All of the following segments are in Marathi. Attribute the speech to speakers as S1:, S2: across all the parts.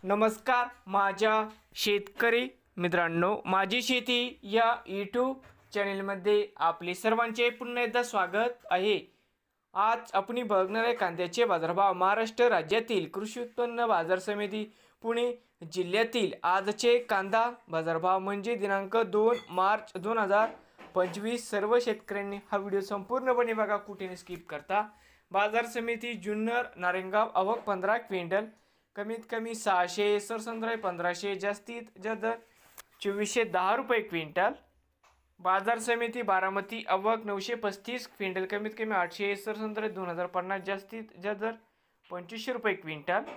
S1: नमस्कार माझ्या शेतकरी मित्रांनो, माझी शेती या यूट्यूब चॅनेलमध्ये आपले सर्वांचे पुन्हा एकदा स्वागत आहे। आज आपण बघणार आहे कांद्याचे बाजारभाव। महाराष्ट्र राज्यातील कृषी उत्पन्न बाजार समिती पुणे जिल्ह्यातील आजचे कांदा बाजारभाव म्हणजे दिनांक 2 मार्च 2025। सर्व शेतकऱ्यांनी हा व्हिडिओ संपूर्णपणे बघा, कुठे स्किप करता। बाजार समिती जुन्नर नारायणगाव आवक 15 क्विंटल, कमीत कमी 600, सरसंद्राई 1500, जास्तीत जास्त 2410 रुपये क्विंटल। बाजार समिती बारामती आवक 935 क्विंटल, कमीत कमी 800, सरसंद्राई 2050, जास्तीत जास्त 2500 रुपये क्विंटल।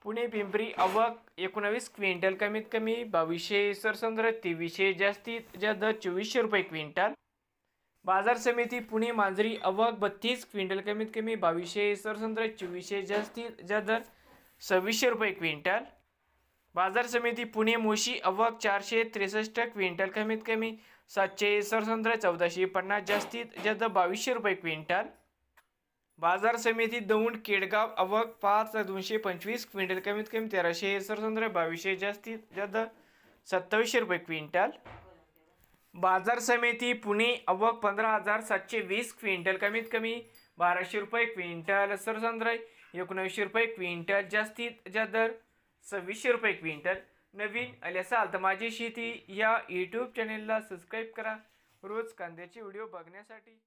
S1: पुणे पिंपरी आवक 19 क्विंटल, कमीत कमी 2200, सरसंद्राई 2300, जास्तीत जास्त 2400 रुपये क्विंटल। बाजार समिती पुणे मांजरी आवक 32 क्विंटल, कमीत कमी 2200, सरसंद्राई 2400, जास्तीत जास्त 2600 रुपये क्विंटल। बाजार समिती पुणे मोशी आवक 463 क्विंटल, कमीत कमी 700, सरसंद्राई 1450, जास्तीत जास्त 2200 रुपये क्विंटल। बाजार समिती दौंड केडगाव आवक 5225 क्विंटल, कमीत कमी 1300, सरसंद्राई 2200, जास्तीत जास्त 2700 रुपये क्विंटल। बाजार समिती पुणे आवक 15720 क्विंटल, कमीत कमी 1200 रुपये क्विंटल, सरसंद्राई 1900 रुपये क्विंटल, जास्तीत जास्त 2600 रुपये क्विंटल। नवीन आले असाल तर माझी शेती या यूट्यूब चॅनेलला सबस्क्राईब करा रोज कांद्याचे व्हिडिओ बघण्यासाठी।